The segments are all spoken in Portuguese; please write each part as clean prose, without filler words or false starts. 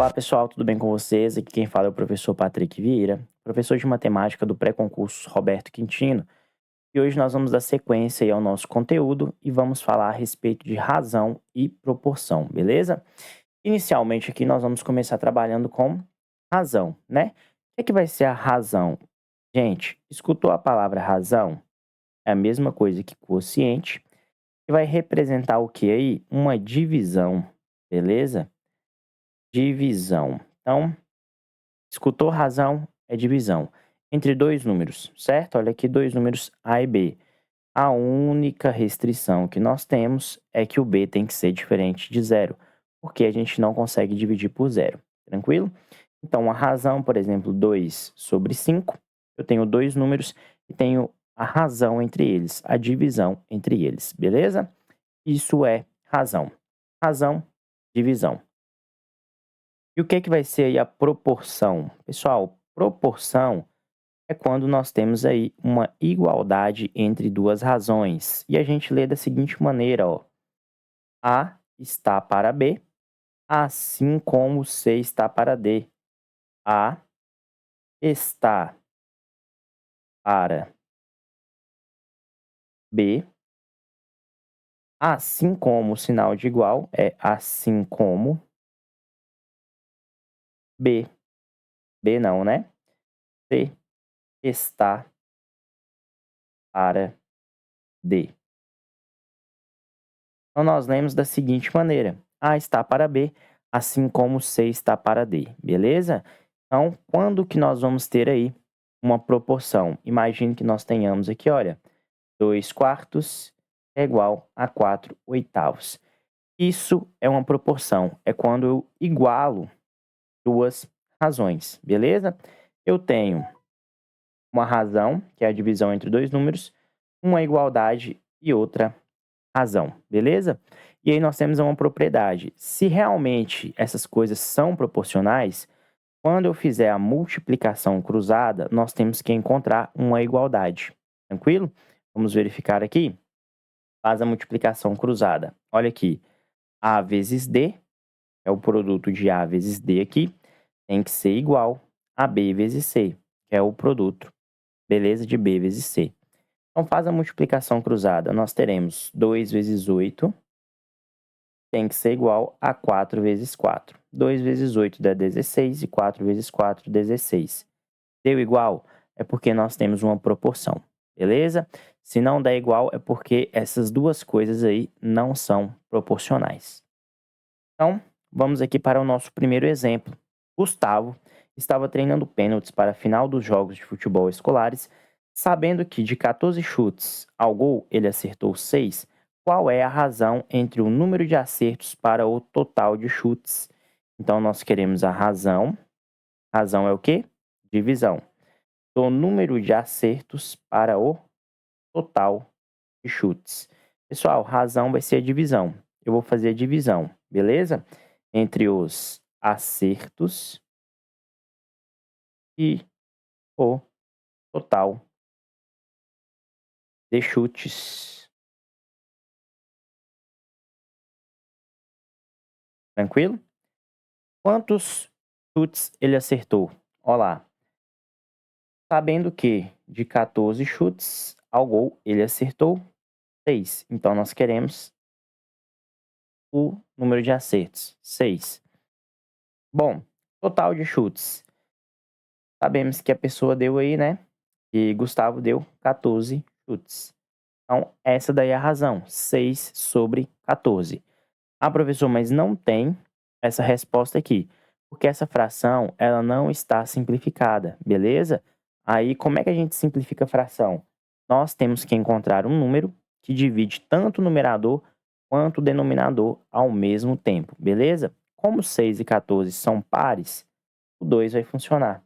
Olá pessoal, tudo bem com vocês? Aqui quem fala é o professor Patrick Vieira, professor de matemática do pré-concurso Roberto Quintino, e hoje nós vamos dar sequência aí ao nosso conteúdo e vamos falar a respeito de razão e proporção, beleza? Inicialmente aqui nós vamos começar trabalhando com razão, né? O que é que vai ser a razão? Gente, escutou a palavra razão? É a mesma coisa que quociente, que vai representar o que aí? Uma divisão, beleza? Divisão. Então, escutou razão é divisão entre dois números, certo? Olha aqui, dois números A e B. A única restrição que nós temos é que o B tem que ser diferente de zero, porque a gente não consegue dividir por zero, tranquilo? Então, a razão, por exemplo, 2 sobre 5, eu tenho dois números e tenho a razão entre eles, a divisão entre eles, beleza? Isso é razão. Razão, divisão. E o que é que vai ser aí a proporção? Pessoal, proporção é quando nós temos aí uma igualdade entre duas razões. E a gente lê da seguinte maneira, ó. A está para B, assim como C está para D. A está para B, assim como o sinal de igual é assim como B. B não, né? C está para D. Então, nós lemos da seguinte maneira: A está para B, assim como C está para D, beleza? Então, quando que nós vamos ter aí uma proporção? Imagine que nós tenhamos aqui, olha, 2 quartos é igual a 4 oitavos. Isso é uma proporção, é quando eu igualo duas razões, beleza? Eu tenho uma razão, que é a divisão entre dois números, uma igualdade e outra razão, beleza? E aí nós temos uma propriedade. Se realmente essas coisas são proporcionais, quando eu fizer a multiplicação cruzada, nós temos que encontrar uma igualdade. Tranquilo? Vamos verificar aqui. Faz a multiplicação cruzada. Olha aqui. A vezes D, é o produto de A vezes D aqui, tem que ser igual a B vezes C, que é o produto, beleza? De B vezes C. Então, faz a multiplicação cruzada. Nós teremos 2 vezes 8 tem que ser igual a 4 vezes 4. 2 vezes 8 dá 16 e 4 vezes 4, 16. Deu igual? É porque nós temos uma proporção, beleza? Se não der igual, é porque essas duas coisas aí não são proporcionais. Então, vamos aqui para o nosso primeiro exemplo. Gustavo estava treinando pênaltis para a final dos jogos de futebol escolares, sabendo que de 14 chutes ao gol ele acertou 6. Qual é a razão entre o número de acertos para o total de chutes? Então, nós queremos a razão. Razão é o quê? Divisão. Do número de acertos para o total de chutes. Pessoal, razão vai ser a divisão. Eu vou fazer a divisão, beleza? Entre os acertos e o total de chutes. Tranquilo? Quantos chutes ele acertou? Olha lá. Sabendo que de 14 chutes ao gol ele acertou 6. Então, nós queremos o número de acertos, 6. Bom, total de chutes. Sabemos que a pessoa deu aí, né? E Gustavo deu 14 chutes. Então, essa daí é a razão, 6 sobre 14. Ah, professor, mas não tem essa resposta aqui, porque essa fração, ela não está simplificada, beleza? Aí, como é que a gente simplifica a fração? Nós temos que encontrar um número que divide tanto o numerador quanto o denominador ao mesmo tempo, beleza? Como 6 e 14 são pares, o 2 vai funcionar.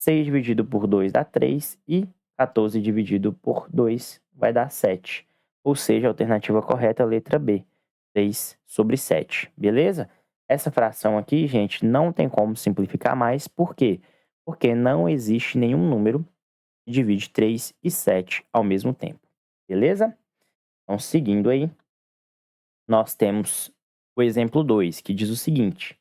6 dividido por 2 dá 3 e 14 dividido por 2 vai dar 7. Ou seja, a alternativa correta é a letra B, 3 sobre 7, beleza? Essa fração aqui, gente, não tem como simplificar mais, por quê? Porque não existe nenhum número que divide 3 e 7 ao mesmo tempo, beleza? Então, seguindo aí, nós temos o exemplo 2, que diz o seguinte: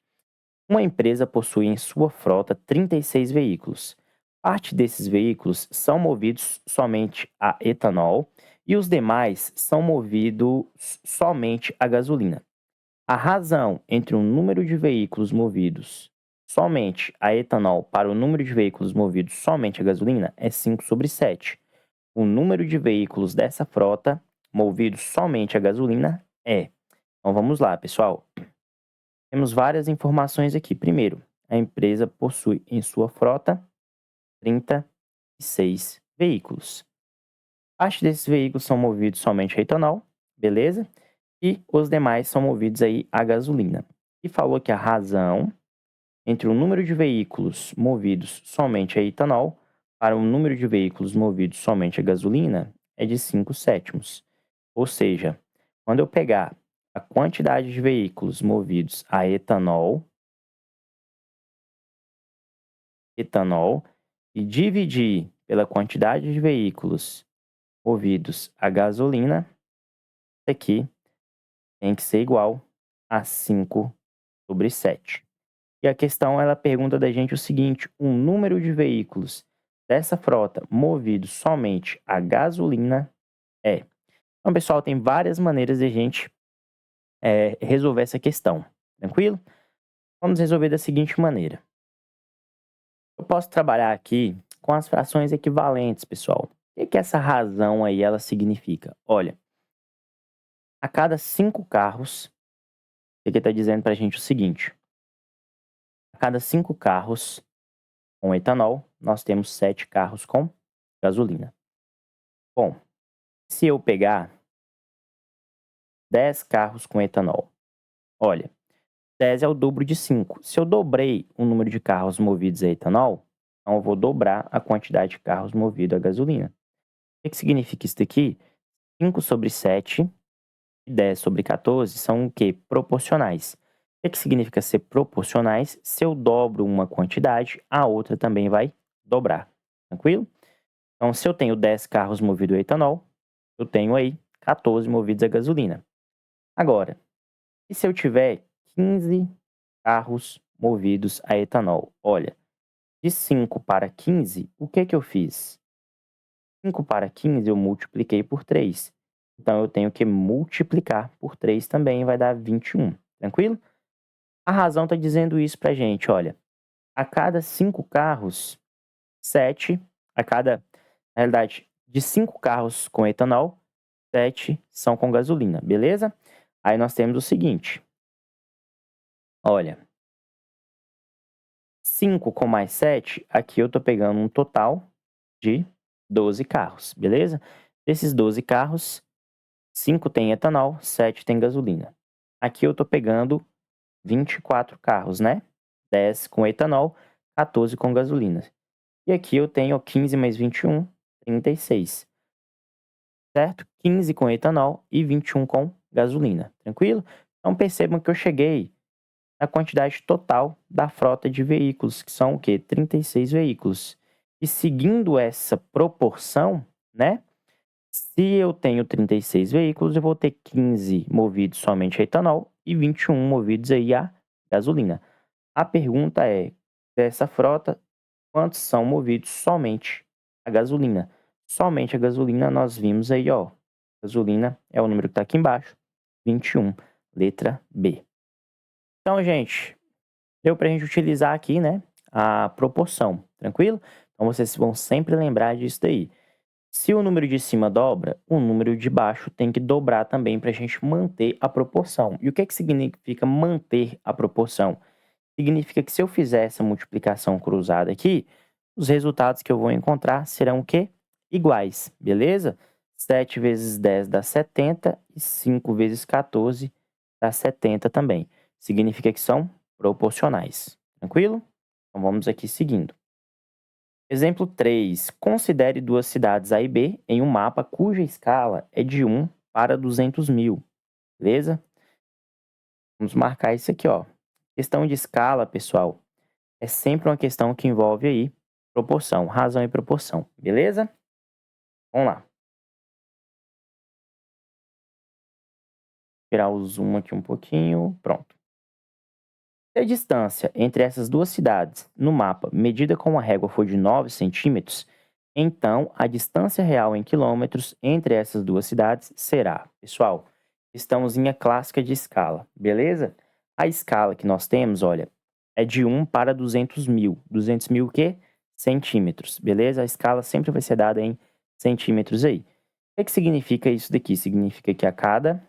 Uma empresa possui em sua frota 36 veículos. Parte desses veículos são movidos somente a etanol e os demais são movidos somente a gasolina. A razão entre o número de veículos movidos somente a etanol para o número de veículos movidos somente a gasolina é 5/7. O número de veículos dessa frota movidos somente a gasolina é. Então vamos lá, pessoal. Temos várias informações aqui. Primeiro, a empresa possui em sua frota 36 veículos. Parte desses veículos são movidos somente a etanol, beleza? E os demais são movidos aí a gasolina. E falou que a razão entre o número de veículos movidos somente a etanol para o número de veículos movidos somente a gasolina é de 5/7. Ou seja, quando eu pegar a quantidade de veículos movidos a etanol e dividir pela quantidade de veículos movidos a gasolina, isso aqui tem que ser igual a 5/7. E a questão, ela pergunta da gente o seguinte: o número de veículos dessa frota movidos somente a gasolina é. Então, pessoal, tem várias maneiras de a gente resolver essa questão, tranquilo? Vamos resolver da seguinte maneira. Eu posso trabalhar aqui com as frações equivalentes, pessoal. O que essa razão aí ela significa? Olha, a cada 5 carros, isso aqui está dizendo para a gente o seguinte: a cada 5 carros com etanol, nós temos 7 carros com gasolina. Bom, se eu pegar 10 carros com etanol, olha, 10 é o dobro de 5. Se eu dobrei o número de carros movidos a etanol, então eu vou dobrar a quantidade de carros movidos a gasolina. O que significa isso daqui? 5/7 e 10/14 são o quê? Proporcionais. O que significa ser proporcionais? Se eu dobro uma quantidade, a outra também vai dobrar. Tranquilo? Então, se eu tenho 10 carros movidos a etanol, eu tenho aí 14 movidos a gasolina. Agora, e se eu tiver 15 carros movidos a etanol? Olha, de 5 para 15, o que eu fiz? 5 para 15 eu multipliquei por 3. Então, eu tenho que multiplicar por 3 também, vai dar 21. Tranquilo? A razão está dizendo isso para a gente, olha. A cada 5 carros, 7, na realidade, de 5 carros com etanol, 7 são com gasolina, beleza? Aí nós temos o seguinte. Olha, 5 com mais 7, aqui eu estou pegando um total de 12 carros, beleza? Desses 12 carros, 5 tem etanol, 7 tem gasolina. Aqui eu estou pegando 24 carros, né? 10 com etanol, 14 com gasolina. E aqui eu tenho 15 mais 21, 36. Certo? 15 com etanol e 21 com gasolina. Tranquilo? Então percebam que eu cheguei na quantidade total da frota de veículos, que são o quê? 36 veículos. E seguindo essa proporção, né? Se eu tenho 36 veículos, eu vou ter 15 movidos somente a etanol e 21 movidos aí a gasolina. A pergunta é, dessa frota, quantos são movidos somente a gasolina? Somente a gasolina nós vimos aí, ó. Gasolina é o número que está aqui embaixo, 21, letra B. Então, gente, deu para a gente utilizar aqui, né, a proporção, tranquilo? Então, vocês vão sempre lembrar disso daí. Se o número de cima dobra, o número de baixo tem que dobrar também para a gente manter a proporção. E o que significa manter a proporção? Significa que se eu fizer essa multiplicação cruzada aqui, os resultados que eu vou encontrar serão o quê? Iguais, beleza? 7 vezes 10 dá 70 e 5 vezes 14 dá 70 também. Significa que são proporcionais, tranquilo? Então vamos aqui seguindo. Exemplo 3. Considere duas cidades A e B em um mapa cuja escala é de 1 para 200 mil, beleza? Vamos marcar isso aqui, ó. Questão de escala, pessoal, é sempre uma questão que envolve aí proporção, razão e proporção, beleza? Vamos lá. Tirar o zoom aqui um pouquinho, pronto. Se a distância entre essas duas cidades no mapa medida com uma régua for de 9 centímetros, então a distância real em quilômetros entre essas duas cidades será, pessoal, estamos em a clássica de escala, beleza? A escala que nós temos, olha, é de 1 para 200 mil. 200 mil o quê? Centímetros, beleza? A escala sempre vai ser dada em centímetros aí. O que significa isso daqui? Significa que a cada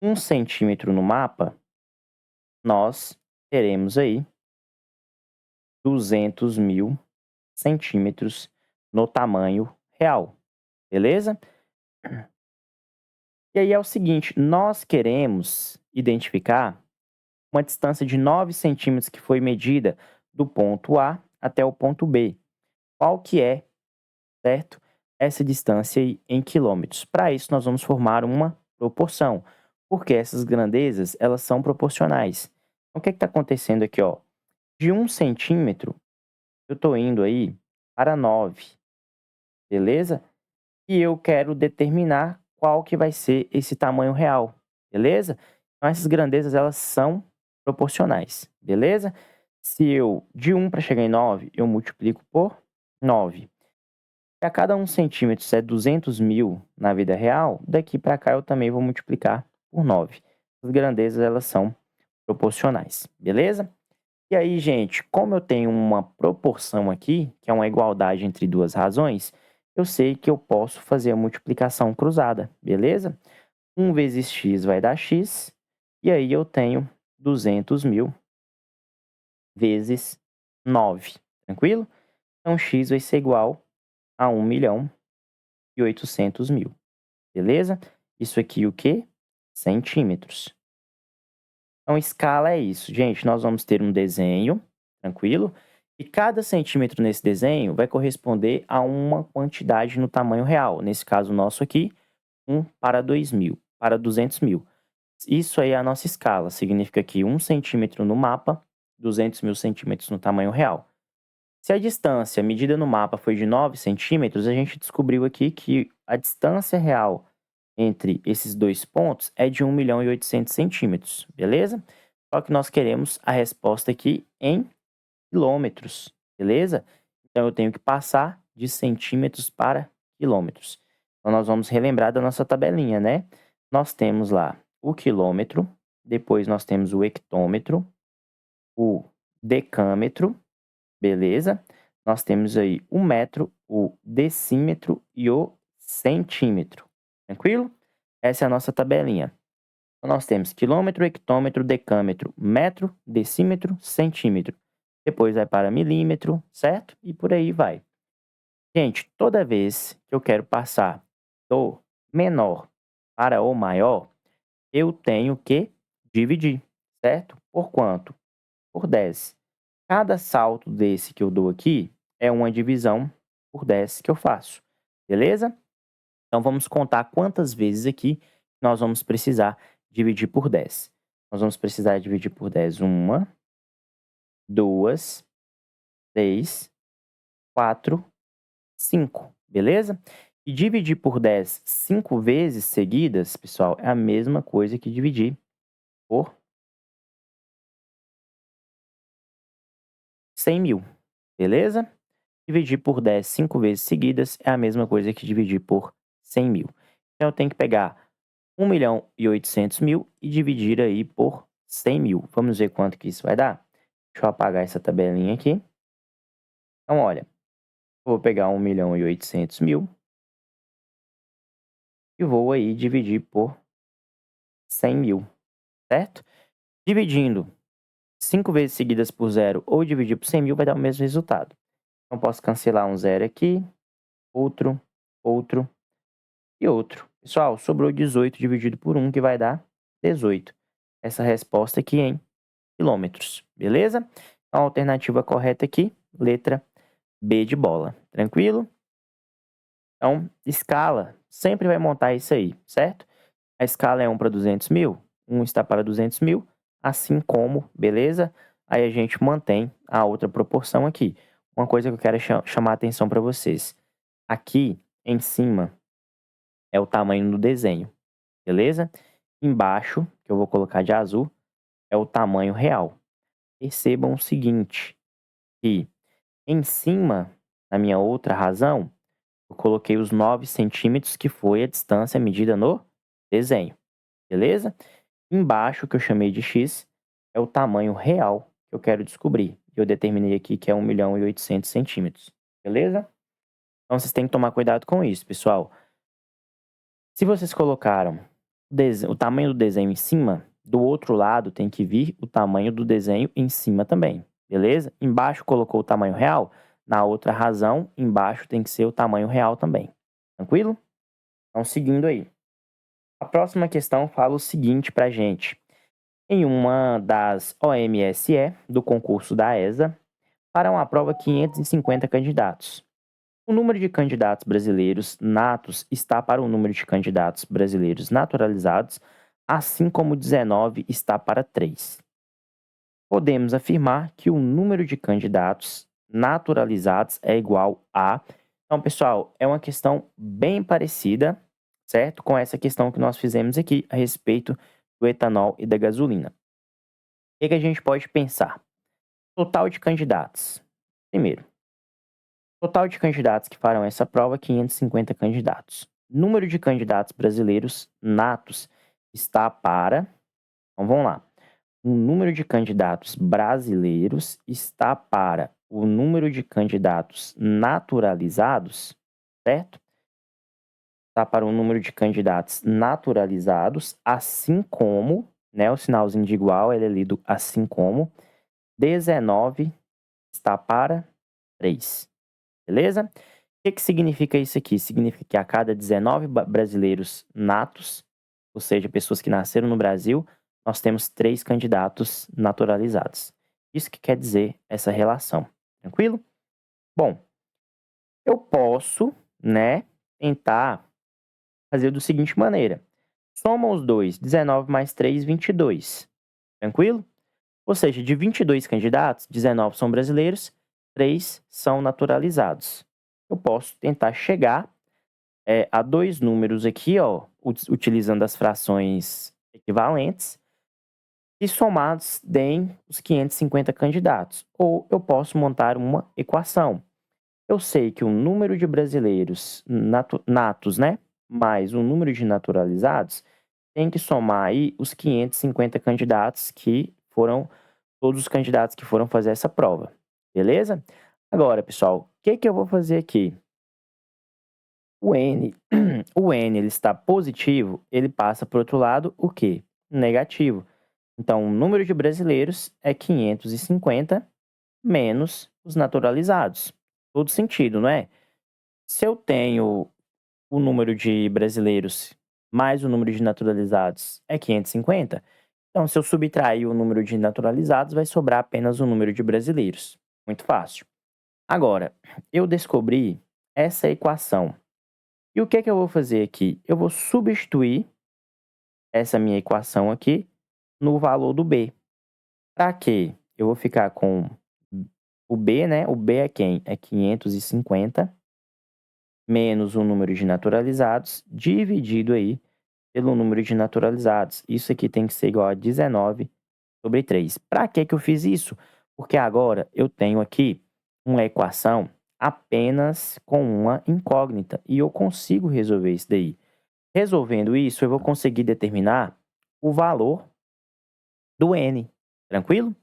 1 centímetro no mapa, nós teremos aí 200 mil centímetros no tamanho real, beleza? E aí é o seguinte, nós queremos identificar uma distância de 9 centímetros que foi medida do ponto A até o ponto B. Qual que é, certo? Essa distância aí em quilômetros. Para isso, nós vamos formar uma proporção, porque essas grandezas, elas são proporcionais. Então, o que está acontecendo aqui, ó? De 1 centímetro, eu estou indo aí para 9, beleza? E eu quero determinar qual que vai ser esse tamanho real, beleza? Então, essas grandezas, elas são proporcionais, beleza? Se eu, de 1 para chegar em 9, eu multiplico por 9. Se a cada 1 centímetro é 200 mil na vida real, daqui para cá eu também vou multiplicar por 9. As grandezas, elas são proporcionais, beleza? E aí, gente, como eu tenho uma proporção aqui, que é uma igualdade entre duas razões, eu sei que eu posso fazer a multiplicação cruzada, beleza? 1 vezes x vai dar x, e aí eu tenho 200 mil vezes 9, tranquilo? Então, x vai ser igual a 1.800.000, beleza? Isso aqui o quê? Centímetros. Então, escala é isso. Gente, nós vamos ter um desenho, tranquilo? E cada centímetro nesse desenho vai corresponder a uma quantidade no tamanho real. Nesse caso nosso aqui, 1 para 2.000, para 200 mil. Isso aí é a nossa escala. Significa que 1 centímetro no mapa, 200 mil centímetros no tamanho real. Se a distância medida no mapa foi de 9 centímetros, a gente descobriu aqui que a distância real entre esses dois pontos é de 1.800.000 centímetros, beleza? Só que nós queremos a resposta aqui em quilômetros, beleza? Então, eu tenho que passar de centímetros para quilômetros. Então, nós vamos relembrar da nossa tabelinha, né? Nós temos lá o quilômetro, depois nós temos o hectômetro, o decâmetro, beleza? Nós temos aí o metro, o decímetro e o centímetro. Tranquilo? Essa é a nossa tabelinha. Então, nós temos quilômetro, hectômetro, decâmetro, metro, decímetro, centímetro. Depois vai para milímetro, certo? E por aí vai. Gente, toda vez que eu quero passar do menor para o maior, eu tenho que dividir, certo? Por quanto? Por 10. Cada salto desse que eu dou aqui é uma divisão por 10 que eu faço, beleza? Então, vamos contar quantas vezes aqui nós vamos precisar dividir por 10. Nós vamos precisar dividir por 10 1, 2, 3, 4, 5, beleza? E dividir por 10 5 vezes seguidas, pessoal, é a mesma coisa que dividir por 100 mil, beleza? Dividir por 10 5 vezes seguidas é a mesma coisa que dividir por 100 mil. Então, eu tenho que pegar 1.800.000 e dividir aí por 100 mil. Vamos ver quanto que isso vai dar? Deixa eu apagar essa tabelinha aqui. Então, olha, eu vou pegar 1.800.000 e vou aí dividir por 100 mil, certo? Dividindo 5 vezes seguidas por zero ou dividir por 100 mil vai dar o mesmo resultado. Então, posso cancelar um zero aqui, outro, outro e outro. Pessoal, sobrou 18 dividido por 1, que vai dar 18. Essa resposta aqui em quilômetros, beleza? Então, a alternativa correta aqui, letra B de bola, tranquilo? Então, escala, sempre vai montar isso aí, certo? A escala é 1 para 200 mil, 1 está para 200 mil, assim como, beleza? Aí a gente mantém a outra proporção aqui. Uma coisa que eu quero chamar a atenção para vocês. Aqui, em cima, é o tamanho do desenho, beleza? Embaixo, que eu vou colocar de azul, é o tamanho real. Percebam o seguinte, que em cima, na minha outra razão, eu coloquei os 9 centímetros, que foi a distância medida no desenho, beleza? Embaixo, que eu chamei de x, é o tamanho real que eu quero descobrir. Eu determinei aqui que é 1.800.000 centímetros, beleza? Então, vocês têm que tomar cuidado com isso, pessoal. Se vocês colocaram o tamanho do desenho em cima, do outro lado tem que vir o tamanho do desenho em cima também, beleza? Embaixo colocou o tamanho real, na outra razão, embaixo tem que ser o tamanho real também. Tranquilo? Então, seguindo aí. A próxima questão fala o seguinte pra gente. Em uma das OMSE, do concurso da ESA, farão a prova 550 candidatos. O número de candidatos brasileiros natos está para o número de candidatos brasileiros naturalizados, assim como 19 está para 3. Podemos afirmar que o número de candidatos naturalizados é igual a... Então, pessoal, é uma questão bem parecida, certo? Com essa questão que nós fizemos aqui a respeito do etanol e da gasolina. O que a gente pode pensar? Total de candidatos. Primeiro, total de candidatos que farão essa prova, 550 candidatos. Número de candidatos brasileiros natos está para... Então, vamos lá. O número de candidatos brasileiros está para o número de candidatos naturalizados, certo? Está para o número de candidatos naturalizados, assim como, né, o sinalzinho de igual, ele é lido assim como, 19 está para 3. Beleza? O que significa isso aqui? Significa que a cada 19 brasileiros natos, ou seja, pessoas que nasceram no Brasil, nós temos 3 candidatos naturalizados. Isso que quer dizer essa relação. Tranquilo? Bom, eu posso, né, tentar fazer da seguinte maneira. Soma os dois, 19 mais 3, 22. Tranquilo? Ou seja, de 22 candidatos, 19 são brasileiros, 3 são naturalizados. Eu posso tentar chegar a 2 números aqui, ó, utilizando as frações equivalentes, e somados deem os 550 candidatos. Ou eu posso montar uma equação. Eu sei que o número de brasileiros natos, né, mais o número de naturalizados, tem que somar aí os 550 candidatos que foram, todos os candidatos que foram fazer essa prova. Beleza? Agora, pessoal, o que eu vou fazer aqui? O N, o N ele está positivo, ele passa para o outro lado o quê? Negativo. Então, o número de brasileiros é 550 menos os naturalizados. Todo sentido, não é? Se eu tenho o número de brasileiros mais o número de naturalizados é 550, então se eu subtrair o número de naturalizados, vai sobrar apenas o número de brasileiros. Muito fácil. Agora, eu descobri essa equação. E o que eu vou fazer aqui? Eu vou substituir essa minha equação aqui no valor do B. Para quê? Eu vou ficar com o B, né? O B é quem? É 550 menos o número de naturalizados dividido aí pelo número de naturalizados. Isso aqui tem que ser igual a 19 sobre 3. Para que eu fiz isso? Porque agora eu tenho aqui uma equação apenas com uma incógnita e eu consigo resolver isso daí. Resolvendo isso, eu vou conseguir determinar o valor do n, tranquilo?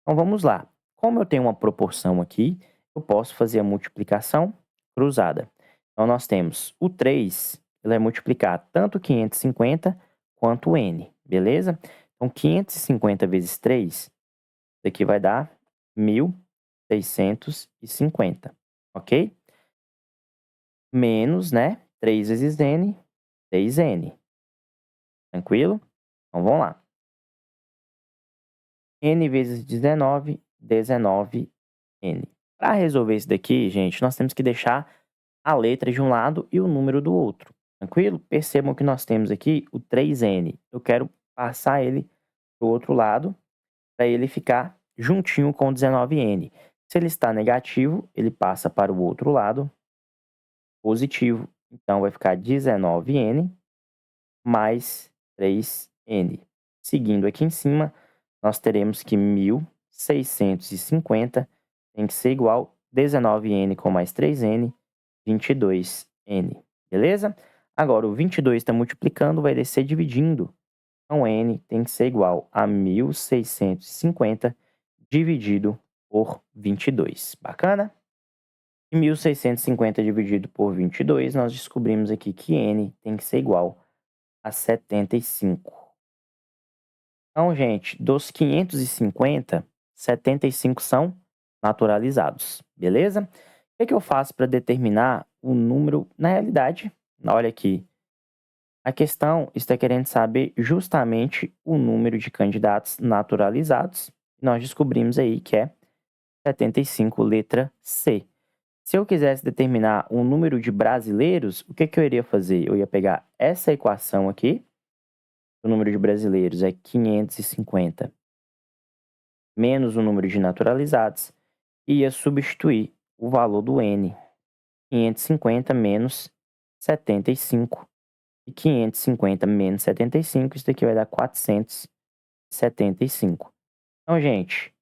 Então, vamos lá. Como eu tenho uma proporção aqui, eu posso fazer a multiplicação cruzada. Então, nós temos o 3, ele vai multiplicar tanto 550 quanto o n, beleza? Então, 550 vezes 3, isso aqui vai dar 1.650, ok? Menos, né? 3 vezes n, 6n. Tranquilo? Então, vamos lá. N vezes 19, 19n. Para resolver isso daqui, gente, nós temos que deixar a letra de um lado e o número do outro. Tranquilo? Percebam que nós temos aqui o 3n. Eu quero passar ele para o outro lado, para ele ficar juntinho com o 19n. Se ele está negativo, ele passa para o outro lado, positivo. Então, vai ficar 19n mais 3n. N. Seguindo aqui em cima, nós teremos que 1.650 tem que ser igual 19N com mais 3N, 22N. Beleza? Agora, o 22 está multiplicando, vai descer dividindo. Então, N tem que ser igual a 1.650 dividido por 22. Bacana? E 1.650 dividido por 22, nós descobrimos aqui que N tem que ser igual a 75. Então, gente, dos 550, 75 são naturalizados, beleza? O que eu faço para determinar o número na realidade? Olha aqui, a questão está querendo saber justamente o número de candidatos naturalizados. Nós descobrimos aí que é 75, letra C. Se eu quisesse determinar o número de brasileiros, o que eu iria fazer? Eu ia pegar essa equação aqui, o número de brasileiros é 550 menos o número de naturalizados, e ia substituir o valor do N. 550 menos 75. E 550 menos 75, isso daqui vai dar 475. Então, gente,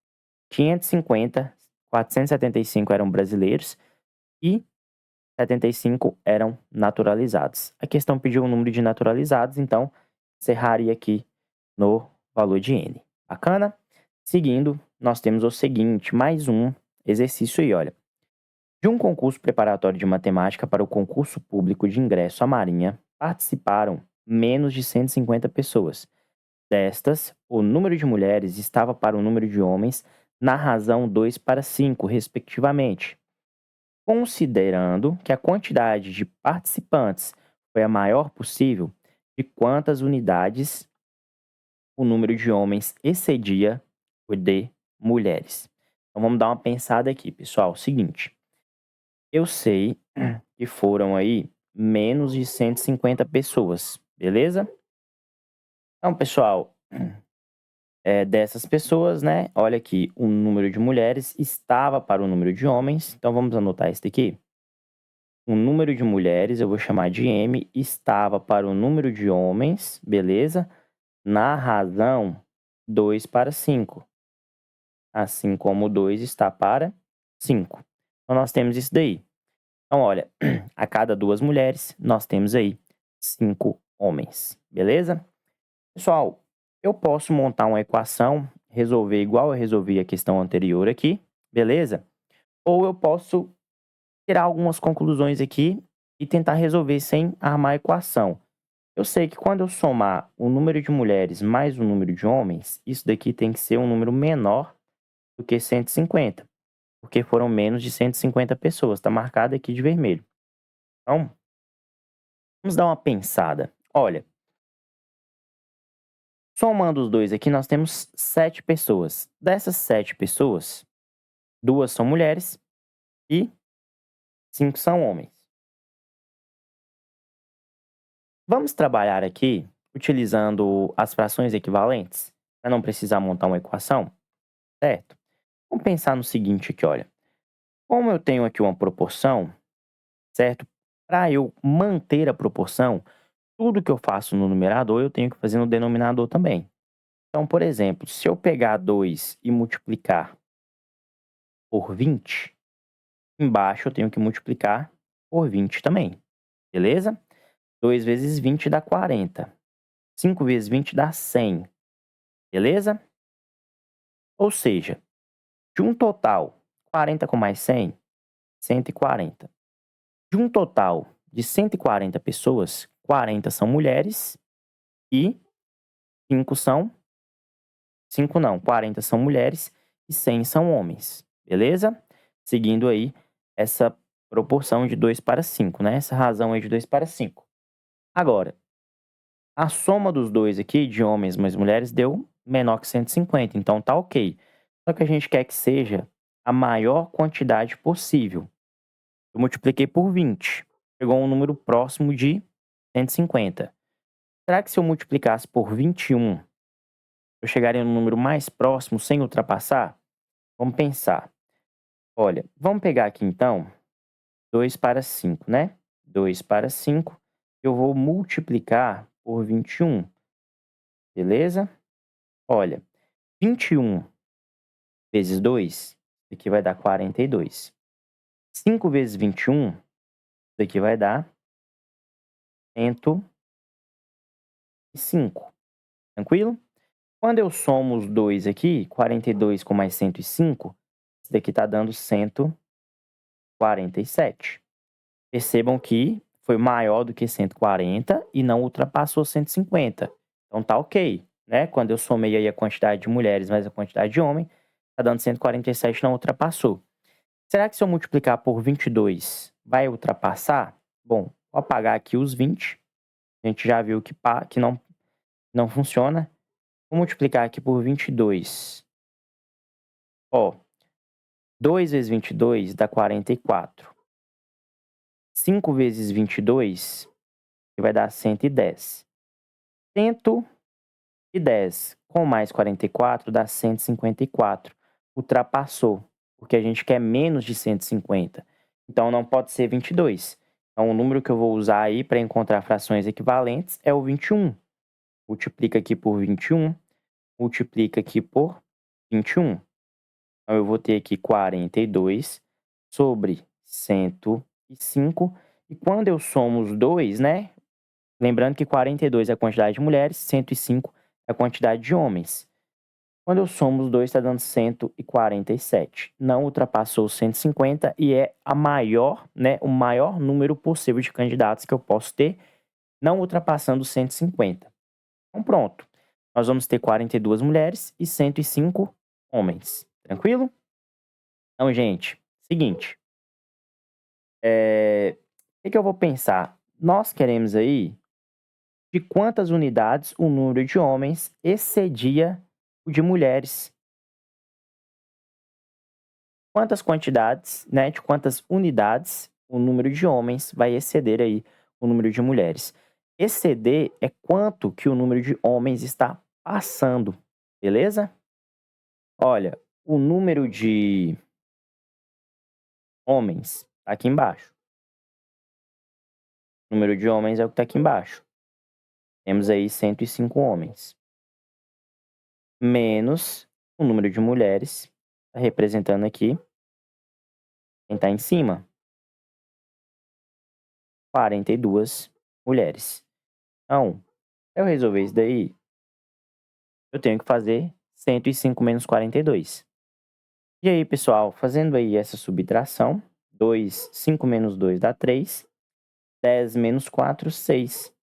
550, 475 eram brasileiros e 75 eram naturalizados. A questão pediu o número de naturalizados, então encerraria aqui no valor de N. Bacana? Seguindo, nós temos o seguinte, mais um exercício aí, olha. De um concurso preparatório de matemática para o concurso público de ingresso à Marinha, participaram menos de 150 pessoas. Destas, o número de mulheres estava para o número de homens na razão 2 para 5, respectivamente. Considerando que a quantidade de participantes foi a maior possível, de quantas unidades o número de homens excedia o de mulheres. Então vamos dar uma pensada aqui, pessoal. Seguinte, eu sei que foram aí menos de 150 pessoas, beleza? Então, pessoal, dessas pessoas, né? Olha aqui, o número de mulheres estava para o número de homens. Então vamos anotar isso aqui. O número de mulheres, eu vou chamar de M, estava para o número de homens, beleza? Na razão 2 para 5. Assim como 2 está para 5. Então, nós temos isso daí. Então, olha, a cada 2 mulheres, nós temos aí 5 homens, beleza? Pessoal, eu posso montar uma equação, resolver igual eu resolvi a questão anterior aqui, beleza? Ou eu posso tirar algumas conclusões aqui e tentar resolver sem armar a equação. Eu sei que quando eu somar o número de mulheres mais o número de homens, isso daqui tem que ser um número menor do que 150, porque foram menos de 150 pessoas, está marcado aqui de vermelho. Então, vamos dar uma pensada. Olha, somando os dois aqui, nós temos 7 pessoas. Dessas 7 pessoas, 2 são mulheres e 5 são homens. Vamos trabalhar aqui utilizando as frações equivalentes, para não precisar montar uma equação, certo? Vamos pensar no seguinte aqui, olha. Como eu tenho aqui uma proporção, certo? Para eu manter a proporção, tudo que eu faço no numerador, eu tenho que fazer no denominador também. Então, por exemplo, se eu pegar 2 e multiplicar por 20, embaixo eu tenho que multiplicar por 20 também, beleza? 2 vezes 20 dá 40. 5 vezes 20 dá 100, beleza? Ou seja, de um total, 40 com mais 100, 140. De um total de 140 pessoas, 40 são mulheres e 5 são... 5 não, 40 são mulheres e 100 são homens, beleza? Seguindo aí essa proporção de 2 para 5, né? Essa razão aí de 2 para 5. Agora, a soma dos dois aqui, de homens mais mulheres, deu menor que 150, então tá ok. Só que a gente quer que seja a maior quantidade possível. Eu multipliquei por 20, chegou um número próximo de 150. Será que se eu multiplicasse por 21, eu chegaria no número mais próximo sem ultrapassar? Vamos pensar. Olha, vamos pegar aqui então 2 para 5, né? 2 para 5, eu vou multiplicar por 21. beleza? Olha, 21 vezes 2, isso aqui vai dar 42. 5 vezes 21, isso aqui vai dar 105, tranquilo? Quando eu somo os dois aqui, 42 com mais 105, isso daqui está dando 147. Percebam que foi maior do que 140 e não ultrapassou 150. Então tá ok, né? Quando eu somei aí a quantidade de mulheres mais a quantidade de homens, tá dando 147, não ultrapassou. Será que se eu multiplicar por 22, vai ultrapassar? Bom, vou apagar aqui os 20. A gente já viu que não funciona. Vou multiplicar aqui por 22. Ó, 2 vezes 22 dá 44. 5 vezes 22 vai dar 110. 110 com mais 44 dá 154. Ultrapassou, porque a gente quer menos de 150. Então não pode ser 22. Então o número que eu vou usar aí para encontrar frações equivalentes é o 21. Multiplica aqui por 21, multiplica aqui por 21. Então eu vou ter aqui 42 sobre 105. E quando eu somo os dois, né? Lembrando que 42 é a quantidade de mulheres, 105 é a quantidade de homens. Quando eu somo os dois, está dando 147. Não ultrapassou os 150 e é o maior número possível de candidatos que eu posso ter, não ultrapassando os 150. Então pronto. Nós vamos ter 42 mulheres e 105 homens. Tranquilo? Então, gente, seguinte. O que eu vou pensar? Nós queremos aí de quantas unidades o número de homens excedia o de mulheres. Quantas quantidades, né, de quantas unidades o número de homens vai exceder aí o número de mulheres. Exceder é quanto que o número de homens está passando, beleza? Olha, o número de homens está aqui embaixo. O número de homens é o que está aqui embaixo. Temos aí 105 homens. Menos o número de mulheres, tá representando aqui quem está em cima. 42 mulheres. Então, para eu resolver isso daí, eu tenho que fazer 105 menos 42. E aí, pessoal, fazendo aí essa subtração, 5 menos 2 dá 3, 10 menos 4, 6,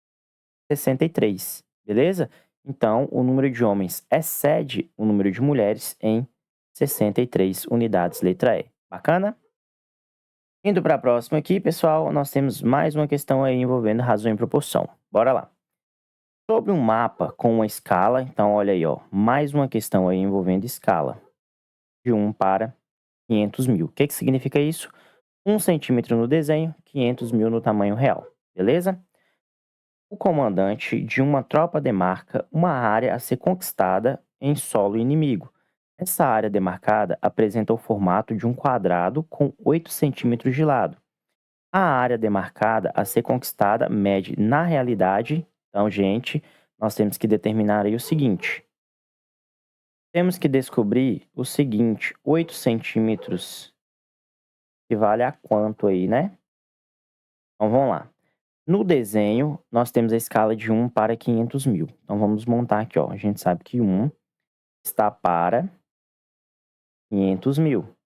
63, beleza? Então, o número de homens excede o número de mulheres em 63 unidades, letra E. Bacana? Indo para a próxima aqui, pessoal, nós temos mais uma questão aí envolvendo razão e proporção. Bora lá. Sobre um mapa com uma escala, então olha aí, ó, mais uma questão aí envolvendo escala. De 1 para 500 mil. O que significa isso? 1 centímetro no desenho, 500 mil no tamanho real, beleza? O comandante de uma tropa demarca uma área a ser conquistada em solo inimigo. Essa área demarcada apresenta o formato de um quadrado com 8 centímetros de lado. A área demarcada a ser conquistada mede, na realidade, então, gente, nós temos que determinar aí o seguinte. Temos que descobrir o seguinte, 8 centímetros equivale a quanto aí, né? Então, vamos lá. No desenho, nós temos a escala de 1 para 500 mil. Então, vamos montar aqui, ó. A gente sabe que 1 está para 500 mil.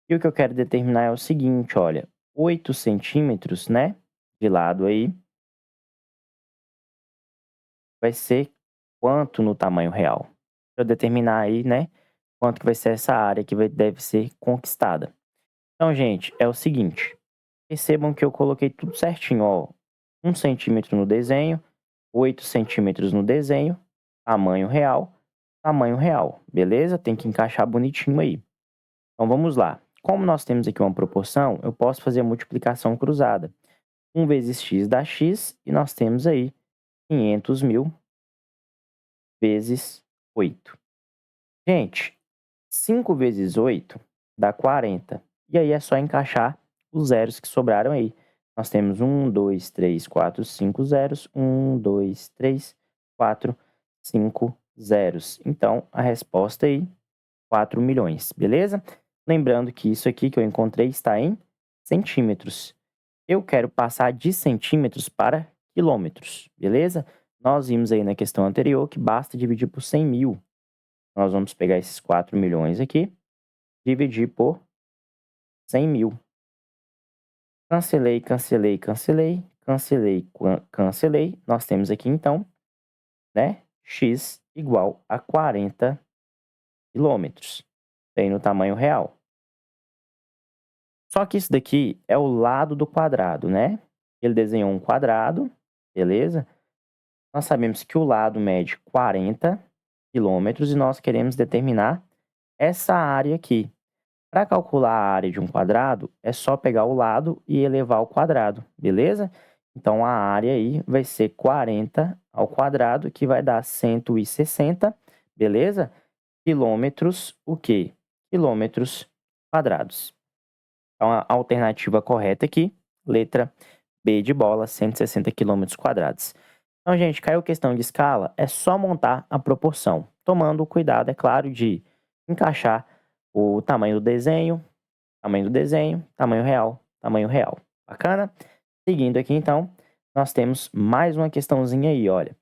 E o que eu quero determinar é o seguinte, olha. 8 centímetros, né, de lado aí, vai ser quanto no tamanho real? Para eu determinar aí, né, quanto que vai ser essa área que deve ser conquistada. Então, gente, é o seguinte. Percebam que eu coloquei tudo certinho, ó. 1 centímetro no desenho, 8 centímetros no desenho, tamanho real, beleza? Tem que encaixar bonitinho aí. Então, vamos lá. Como nós temos aqui uma proporção, eu posso fazer a multiplicação cruzada. 1 vezes x dá x, e nós temos aí 500 mil vezes 8. Gente, 5 vezes 8 dá 40. E aí é só encaixar os zeros que sobraram aí. nós temos 1, 2, 3, 4, 5 zeros. 1, 2, 3, 4, 5 zeros. Então, a resposta aí, 4 milhões, beleza? Lembrando que isso aqui que eu encontrei está em centímetros. Eu quero passar de centímetros para quilômetros, beleza? Nós vimos aí na questão anterior que basta dividir por 100 mil. Nós vamos pegar esses 4 milhões aqui, dividir por 100 mil. Cancelei, cancelei, cancelei, cancelei, cancelei. Nós temos aqui, então, né, x igual a 40 quilômetros. Tem no tamanho real. Só que isso daqui é o lado do quadrado, né? Ele desenhou um quadrado, beleza? Nós sabemos que o lado mede 40 quilômetros e nós queremos determinar essa área aqui. Para calcular a área de um quadrado, é só pegar o lado e elevar ao quadrado, beleza? Então, a área aí vai ser 40 ao quadrado, que vai dar 160, beleza? Quilômetros, o quê? Quilômetros quadrados. Então, a alternativa correta aqui, letra B de bola, 160 quilômetros quadrados. Então, gente, caiu questão de escala, é só montar a proporção, tomando cuidado, é claro, de encaixar o tamanho do desenho, tamanho real, tamanho real. Bacana? Seguindo aqui, então, nós temos mais uma questãozinha aí, olha.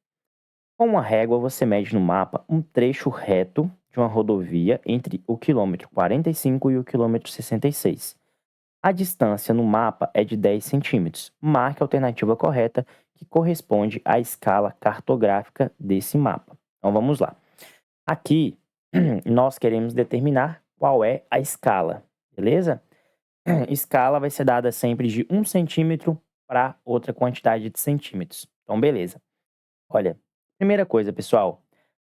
Com uma régua, você mede no mapa um trecho reto de uma rodovia entre o quilômetro 45 e o quilômetro 66. A distância no mapa é de 10 centímetros. Marque a alternativa correta, que corresponde à escala cartográfica desse mapa. Então, vamos lá. Aqui, nós queremos determinar qual é a escala, beleza? Escala vai ser dada sempre de 1 centímetro para outra quantidade de centímetros. Então, beleza. Olha, primeira coisa, pessoal.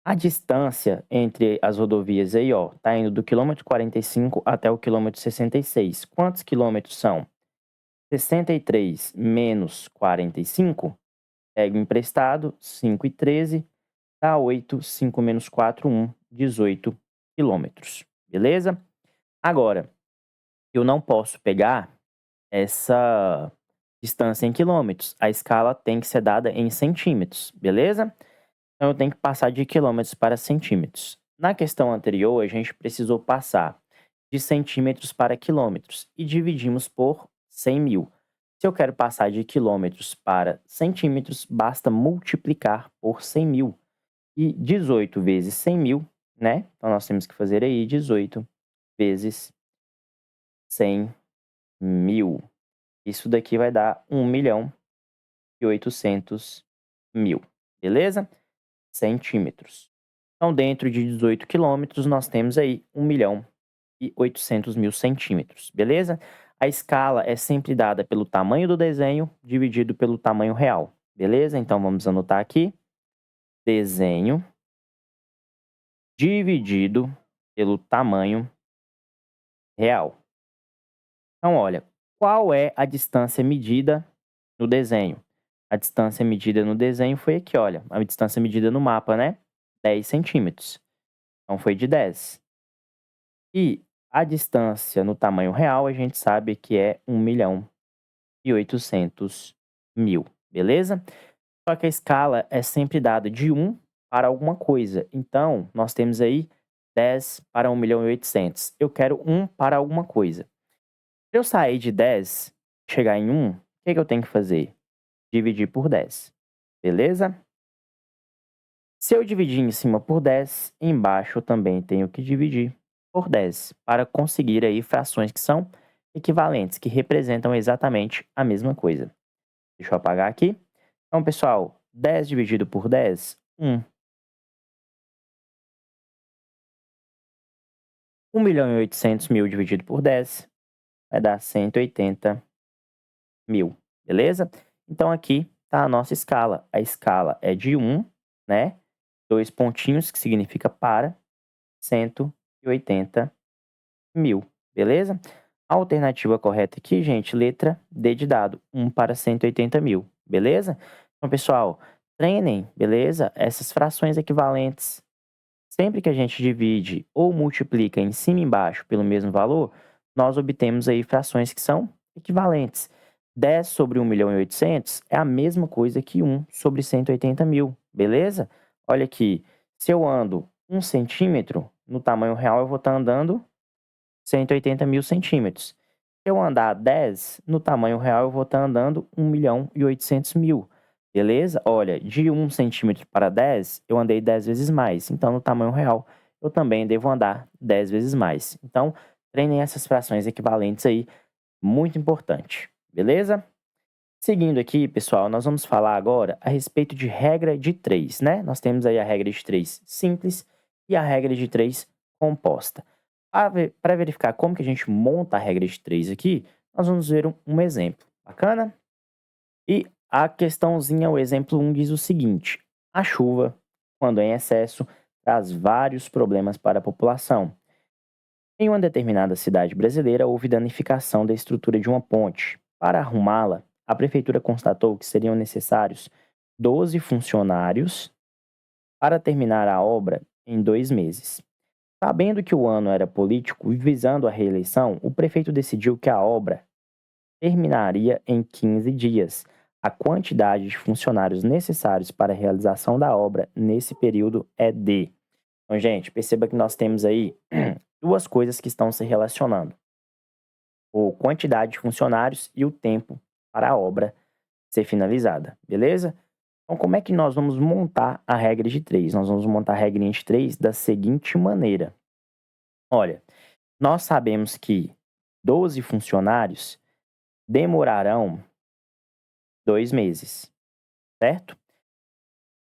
A distância entre as rodovias aí, ó, tá indo do quilômetro 45 até o quilômetro 66. Quantos quilômetros são? 63 menos 45, pego emprestado, 5 e 13, dá 8, 5 menos 4, 1, 18 quilômetros, beleza? Agora, eu não posso pegar essa distância em quilômetros, a escala tem que ser dada em centímetros, beleza? Então, eu tenho que passar de quilômetros para centímetros. Na questão anterior, a gente precisou passar de centímetros para quilômetros e dividimos por 100 mil. Se eu quero passar de quilômetros para centímetros, basta multiplicar por 100 mil. E 18 vezes 100 mil, né? Então, nós temos que fazer aí 18 vezes 100 mil. Isso daqui vai dar 1.800.000, beleza? Centímetros. Então, dentro de 18 quilômetros, nós temos aí 1.800.000 centímetros, beleza? A escala é sempre dada pelo tamanho do desenho dividido pelo tamanho real, beleza? Então, vamos anotar aqui. Desenho dividido pelo tamanho real. Então, olha, qual é a distância medida no desenho? A distância medida no desenho foi aqui, olha, a distância medida no mapa, né? 10 centímetros. Então, foi de 10. E a distância no tamanho real, a gente sabe que é 1.800.000, beleza? Só que a escala é sempre dada de 1 para alguma coisa. Então, nós temos aí 10 para 1.800.000. Eu quero 1 para alguma coisa. Se eu sair de 10, chegar em 1, o que eu tenho que fazer? Dividir por 10, beleza? Se eu dividir em cima por 10, embaixo eu também tenho que dividir por 10, para conseguir aí frações que são equivalentes, que representam exatamente a mesma coisa. Deixa eu apagar aqui. Então, pessoal, 10 dividido por 10, 1. 1.800.000 dividido por 10 vai dar 180 mil, beleza? Então, aqui está a nossa escala. A escala é de 1, né? 2 pontinhos, que significa para, 180 mil, beleza? A alternativa correta aqui, gente, letra D de dado, 1 para 180 mil, beleza? Então, pessoal, treinem, beleza? Essas frações equivalentes. Sempre que a gente divide ou multiplica em cima e embaixo pelo mesmo valor, nós obtemos aí frações que são equivalentes. 10 sobre 1.800.000 é a mesma coisa que 1 sobre 180.000, beleza? Olha aqui, se eu ando 1 centímetro, no tamanho real eu vou estar andando 180.000 centímetros. Se eu andar 10, no tamanho real eu vou estar andando 1.800.000, beleza? Olha, de 1 centímetro para 10, eu andei 10 vezes mais. Então, no tamanho real, eu também devo andar 10 vezes mais. Então, treinem essas frações equivalentes aí, muito importante, beleza? Seguindo aqui, pessoal, nós vamos falar agora a respeito de regra de 3, né? Nós temos aí a regra de 3 simples e a regra de 3 composta. Para verificar como que a gente monta a regra de 3 aqui, nós vamos ver um exemplo. Bacana? E a questãozinha, o exemplo 1 diz o seguinte: a chuva, quando em excesso, traz vários problemas para a população. Em uma determinada cidade brasileira, houve danificação da estrutura de uma ponte. Para arrumá-la, a prefeitura constatou que seriam necessários 12 funcionários para terminar a obra em 2 meses. Sabendo que o ano era político e visando a reeleição, o prefeito decidiu que a obra terminaria em 15 dias. A quantidade de funcionários necessários para a realização da obra nesse período é de. Então, gente, perceba que nós temos aí duas coisas que estão se relacionando: a quantidade de funcionários e o tempo para a obra ser finalizada, beleza? Então, como é que nós vamos montar a regra de 3? Nós vamos montar a regra de 3 da seguinte maneira. Olha, nós sabemos que 12 funcionários demorarão 2 meses, certo?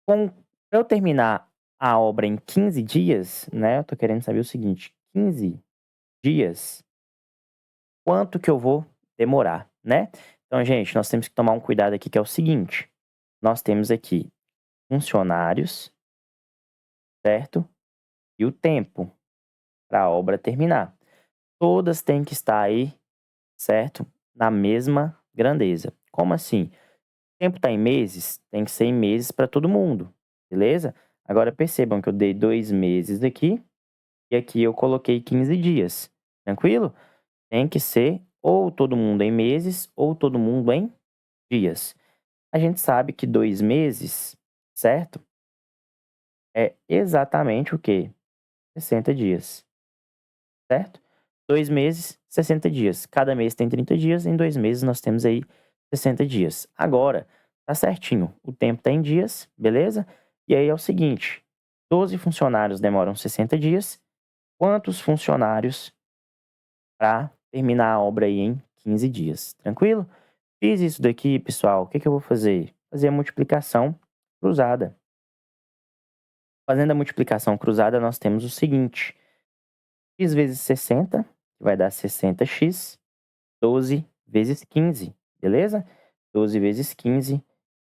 Para eu terminar a obra em 15 dias, né? Eu tô querendo saber o seguinte: 15 dias, quanto que eu vou demorar, né? Então, gente, nós temos que tomar um cuidado aqui, que é o seguinte: nós temos aqui funcionários, certo? E o tempo para a obra terminar. Todas têm que estar aí, certo? Na mesma grandeza. Como assim? O tempo está em meses, tem que ser em meses para todo mundo, beleza? Agora percebam que eu dei 2 meses aqui e aqui eu coloquei 15 dias, tranquilo? Tem que ser ou todo mundo em meses ou todo mundo em dias. A gente sabe que 2 meses, certo? É exatamente o quê? 60 dias, certo? 2 meses, 60 dias. Cada mês tem 30 dias, em 2 meses nós temos aí 60 dias. Agora, tá certinho, o tempo tá em dias, beleza? E aí é o seguinte: 12 funcionários demoram 60 dias. Quantos funcionários para terminar a obra aí em 15 dias? Tranquilo? Fiz isso daqui, pessoal, o que que eu vou fazer? Fazer a multiplicação cruzada. Fazendo a multiplicação cruzada, nós temos o seguinte: x vezes 60, que vai dar 60x, 12 vezes 15, beleza? 12 vezes 15,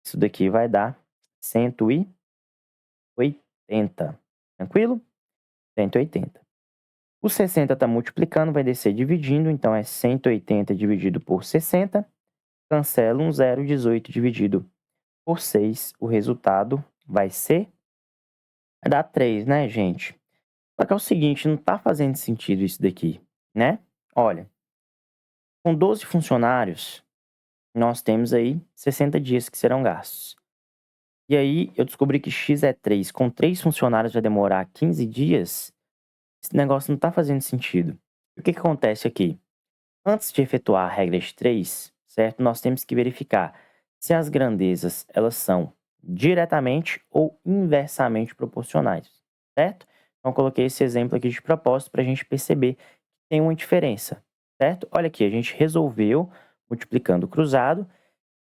isso daqui vai dar 180, tranquilo? 180. O 60 está multiplicando, vai descer dividindo, então é 180 dividido por 60, cancela um zero, 18 dividido por 6, o resultado vai dar 3, né, gente? Só que é o seguinte, não tá fazendo sentido isso daqui, né? Olha, com 12 funcionários, nós temos aí 60 dias que serão gastos. E aí, eu descobri que x é 3. Com 3 funcionários vai demorar 15 dias. Esse negócio não tá fazendo sentido. E o que que acontece aqui? Antes de efetuar a regra de 3, certo? Nós temos que verificar se as grandezas elas são diretamente ou inversamente proporcionais, certo? Então, eu coloquei esse exemplo aqui de propósito para a gente perceber que tem uma diferença, certo? Olha aqui, a gente resolveu multiplicando o cruzado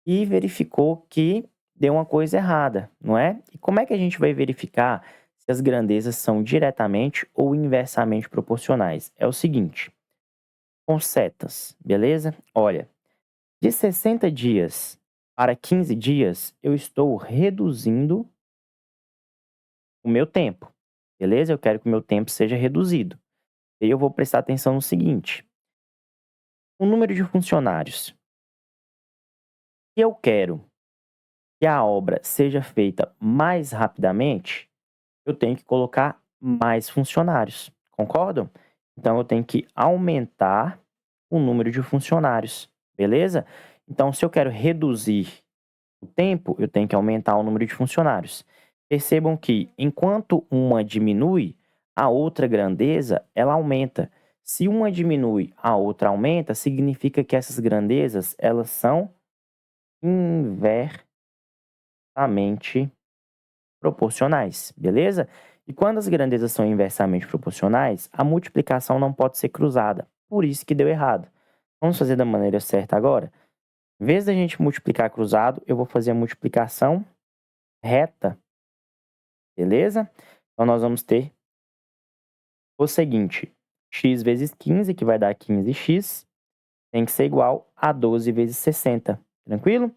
e verificou que deu uma coisa errada, não é? E como é que a gente vai verificar se as grandezas são diretamente ou inversamente proporcionais? É o seguinte: com setas, beleza? Olha, de 60 dias para 15 dias, eu estou reduzindo o meu tempo, beleza? Eu quero que o meu tempo seja reduzido. E aí eu vou prestar atenção no seguinte: o número de funcionários. Se eu quero que a obra seja feita mais rapidamente, eu tenho que colocar mais funcionários, concordam? Então eu tenho que aumentar o número de funcionários, beleza? Então, se eu quero reduzir o tempo, eu tenho que aumentar o número de funcionários. Percebam que, enquanto uma diminui, a outra grandeza, ela aumenta. Se uma diminui, a outra aumenta, significa que essas grandezas, elas são inversamente proporcionais, beleza? E quando as grandezas são inversamente proporcionais, a multiplicação não pode ser cruzada. Por isso que deu errado. Vamos fazer da maneira certa agora? Em vez da gente multiplicar cruzado, eu vou fazer a multiplicação reta, beleza? Então, nós vamos ter o seguinte: x vezes 15, que vai dar 15x, tem que ser igual a 12 vezes 60, tranquilo?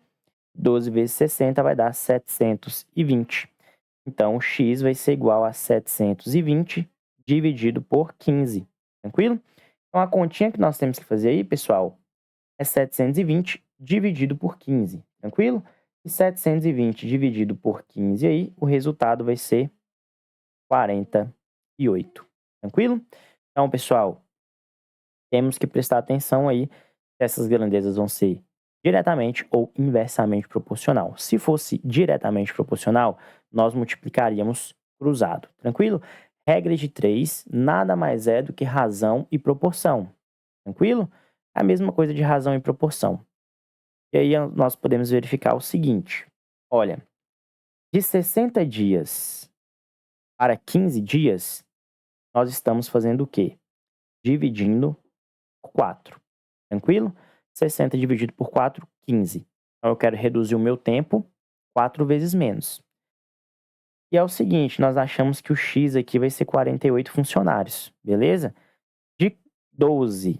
12 vezes 60 vai dar 720. Então, x vai ser igual a 720 dividido por 15, tranquilo? Então, a continha que nós temos que fazer aí, pessoal, é 720 dividido por 15, tranquilo? E 720 dividido por 15 aí, o resultado vai ser 48, tranquilo? Então, pessoal, temos que prestar atenção aí se essas grandezas vão ser diretamente ou inversamente proporcional. Se fosse diretamente proporcional, nós multiplicaríamos cruzado, tranquilo? Regra de 3 nada mais é do que razão e proporção, tranquilo? É a mesma coisa de razão e proporção. E aí nós podemos verificar o seguinte: olha, de 60 dias para 15 dias, nós estamos fazendo o quê? Dividindo por 4, tranquilo? 60 dividido por 4, 15. Então, eu quero reduzir o meu tempo 4 vezes menos. E é o seguinte, nós achamos que o x aqui vai ser 48 funcionários, beleza? De 12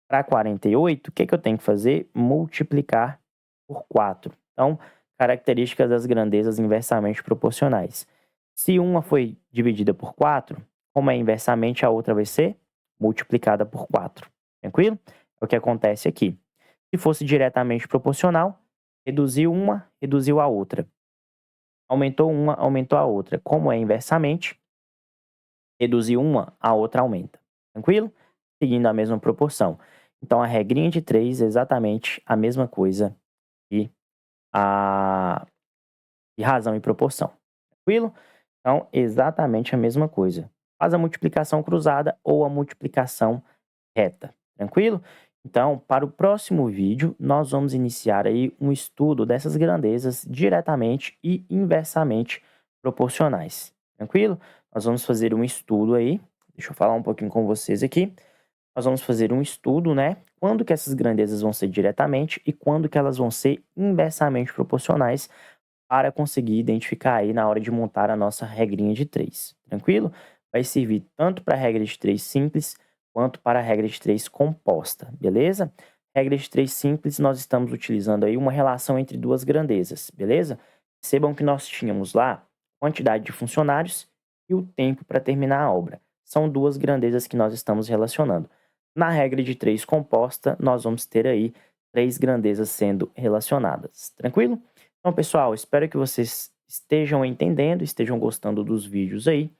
para 48, o que eu tenho que fazer? Multiplicar por 4. Então, características das grandezas inversamente proporcionais. Se uma foi dividida por 4, como é inversamente, a outra vai ser multiplicada por 4. Tranquilo? É o que acontece aqui. Se fosse diretamente proporcional, reduziu uma, reduziu a outra. Aumentou uma, aumentou a outra. Como é inversamente, reduziu uma, a outra aumenta. Tranquilo? Seguindo a mesma proporção. Então, a regrinha de 3 é exatamente a mesma coisa que a de razão e proporção. Tranquilo? Então, exatamente a mesma coisa. Faz a multiplicação cruzada ou a multiplicação reta. Tranquilo? Então, para o próximo vídeo, nós vamos iniciar aí um estudo dessas grandezas diretamente e inversamente proporcionais. Tranquilo? Nós vamos fazer um estudo aí. Deixa eu falar um pouquinho com vocês aqui. Nós vamos fazer um estudo, né? Quando que essas grandezas vão ser diretamente e quando que elas vão ser inversamente proporcionais para conseguir identificar aí na hora de montar a nossa regrinha de 3. Tranquilo? Vai servir tanto para a regra de 3 simples quanto para a regra de 3 composta, beleza? Regra de 3 simples, nós estamos utilizando aí uma relação entre duas grandezas, beleza? Percebam que nós tínhamos lá quantidade de funcionários e o tempo para terminar a obra. São duas grandezas que nós estamos relacionando. Na regra de 3 composta, nós vamos ter aí 3 grandezas sendo relacionadas, tranquilo? Então, pessoal, espero que vocês estejam entendendo, estejam gostando dos vídeos aí.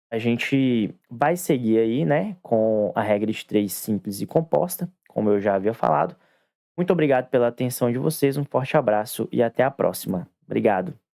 A gente vai seguir aí, né, com a regra de 3 simples e composta, como eu já havia falado. Muito obrigado pela atenção de vocês, um forte abraço e até a próxima. Obrigado.